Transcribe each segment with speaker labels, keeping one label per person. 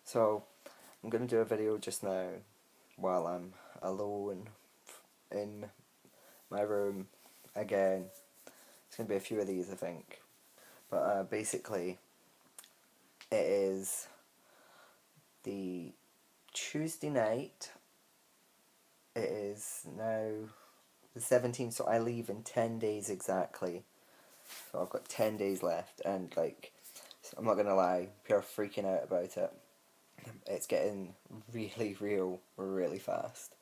Speaker 1: So, I'm going to do a video just now while I'm alone in my room again. It's going to be a few of these, I think. But basically, it is the Tuesday night. It is now the 17th, so I leave in 10 days exactly. So I've got 10 days left, and I'm not going to lie, pure freaking out about it. It's getting really real really fast.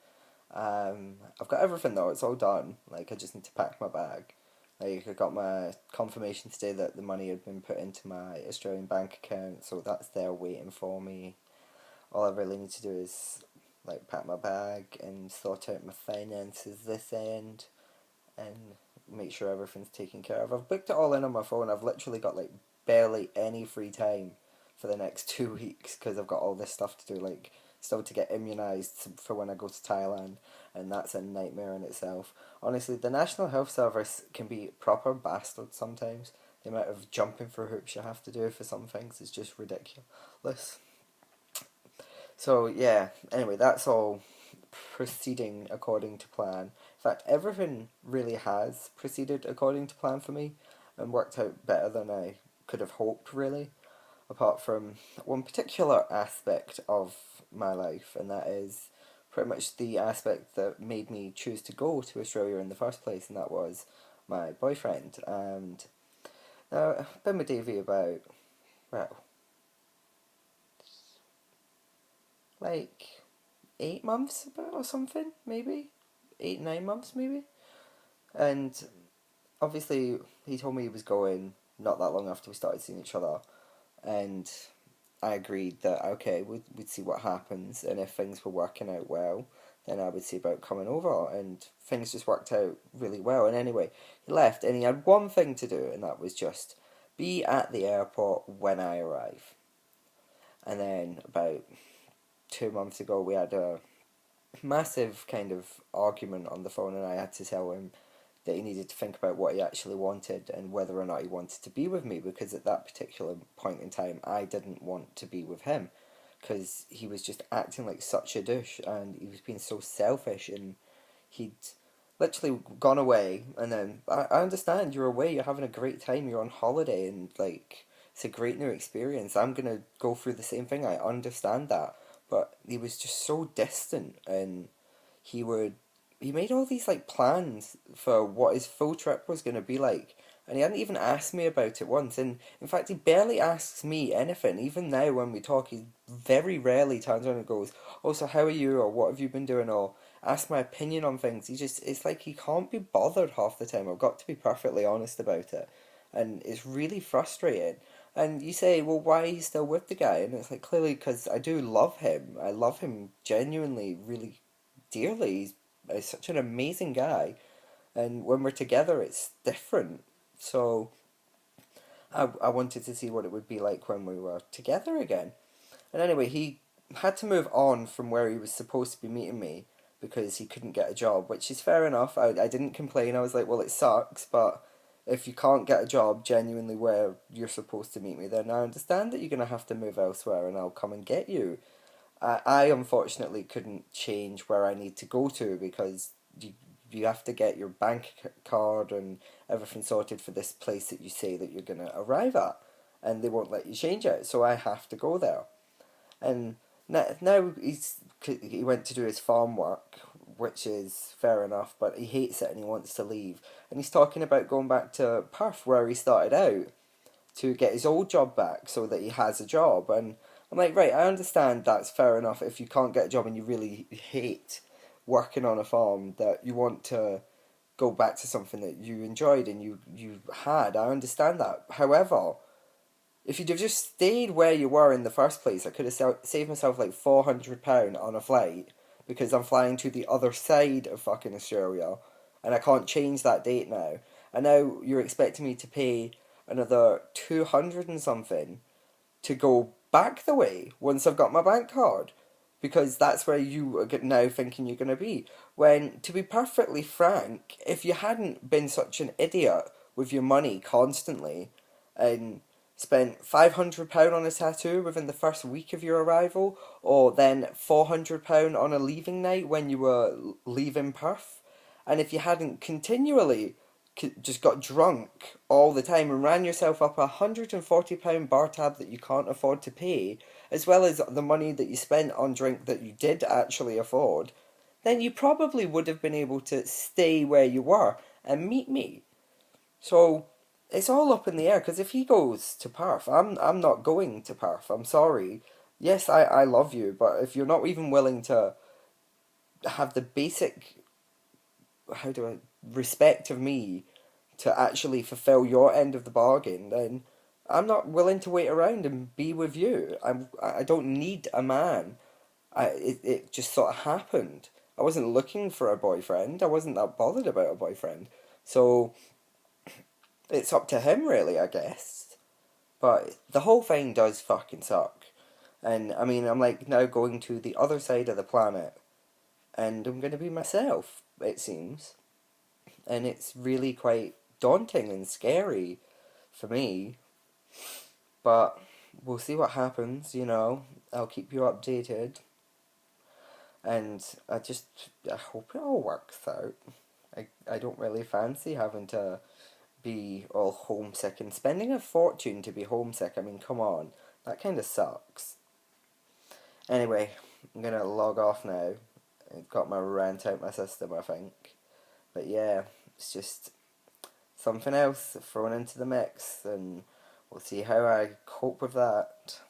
Speaker 1: I've got everything though, it's all done. Like, I just need to pack my bag. Like, I got my confirmation today that the money had been put into my Australian bank account, so that's there waiting for me. All I really need to do is pack my bag and sort out my finances this end and make sure everything's taken care of. I've booked it all in on my phone. I've literally got barely any free time for the next 2 weeks because I've got all this stuff to do, still to get immunised for when I go to Thailand, and that's a nightmare in itself. Honestly, the National Health Service can be proper bastards sometimes. The amount of jumping for hoops you have to do for some things is just ridiculous. So yeah, anyway, that's all proceeding according to plan. In fact, everything really has proceeded according to plan for me and worked out better than I could have hoped, really, apart from one particular aspect of my life, and that is pretty much the aspect that made me choose to go to Australia in the first place, and that was my boyfriend. And now, I've been with Davey about, well, like 8 months about or something, maybe 8, 9 months, maybe. And obviously, he told me he was going not that long after we started seeing each other, and I agreed that okay, we'd see what happens, and if things were working out well, then I would see about coming over, and things just worked out really well. And anyway, he left, and he had one thing to do, and that was just be at the airport when I arrive. And then about 2 months ago, we had a massive kind of argument on the phone, and I had to tell him that he needed to think about what he actually wanted and whether or not he wanted to be with me, because at that particular point in time I didn't want to be with him because he was just acting like such a douche and he was being so selfish, and he'd literally gone away. And then I understand, you're away, you're having a great time, you're on holiday, and it's a great new experience. I'm gonna go through the same thing, I understand that, but he was just so distant, and he would he made all these plans for what his full trip was going to be like, and he hadn't even asked me about it once. And in fact, he barely asks me anything. Even now when we talk, he very rarely turns around and goes, oh, so how are you, or what have you been doing, or ask my opinion on things. It's like he can't be bothered half the time. I've got to be perfectly honest about it, and it's really frustrating. And you say, well, why are you still with the guy? And it's like, clearly because I do love him. I love him genuinely, really dearly. He's such an amazing guy, and when we're together, it's different. So I wanted to see what it would be like when we were together again. And anyway, he had to move on from where he was supposed to be meeting me because he couldn't get a job, which is fair enough. I didn't complain. I was like, well, it sucks, but if you can't get a job genuinely where you're supposed to meet me, then I understand that you're going to have to move elsewhere, and I'll come and get you. I unfortunately couldn't change where I need to go to because you have to get your bank card and everything sorted for this place that you say that you're going to arrive at, and they won't let you change it, so I have to go there. And now he went to do his farm work, which is fair enough, but he hates it and he wants to leave. And he's talking about going back to Perth where he started out to get his old job back so that he has a job. And I'm like, right, I understand that's fair enough if you can't get a job and you really hate working on a farm, that you want to go back to something that you enjoyed and you had. I understand that. However, if you'd have just stayed where you were in the first place, I could have saved myself like £400 on a flight because I'm flying to the other side of fucking Australia and I can't change that date now. And now you're expecting me to pay another 200 and something to go back the way once I've got my bank card, because that's where you are now thinking you're going to be. When, to be perfectly frank, if you hadn't been such an idiot with your money constantly and spent £500 on a tattoo within the first week of your arrival, or then £400 on a leaving night when you were leaving Perth. And if you hadn't continually just got drunk all the time and ran yourself up £140 bar tab that you can't afford to pay, as well as the money that you spent on drink that you did actually afford, then you probably would have been able to stay where you were and meet me. So it's all up in the air because if he goes to Perth, I'm not going to Perth. I'm sorry. Yes, I love you, but if you're not even willing to have the basic, how do I, respect of me to actually fulfill your end of the bargain, then I'm not willing to wait around and be with you. I don't need a man. It just sort of happened. I wasn't looking for a boyfriend. I wasn't that bothered about a boyfriend. So it's up to him, really, I guess. But the whole thing does fucking suck. And I mean, I'm like now going to the other side of the planet, and I'm going to be myself, it seems. And it's really quite daunting and scary for me. But we'll see what happens, you know. I'll keep you updated. And I hope it all works out. I don't really fancy having to be all homesick and spending a fortune to be homesick. I mean, come on. That kind of sucks. Anyway, I'm gonna log off now. I've got my rant out my system, I think. But yeah, it's just something else thrown into the mix, and we'll see how I cope with that.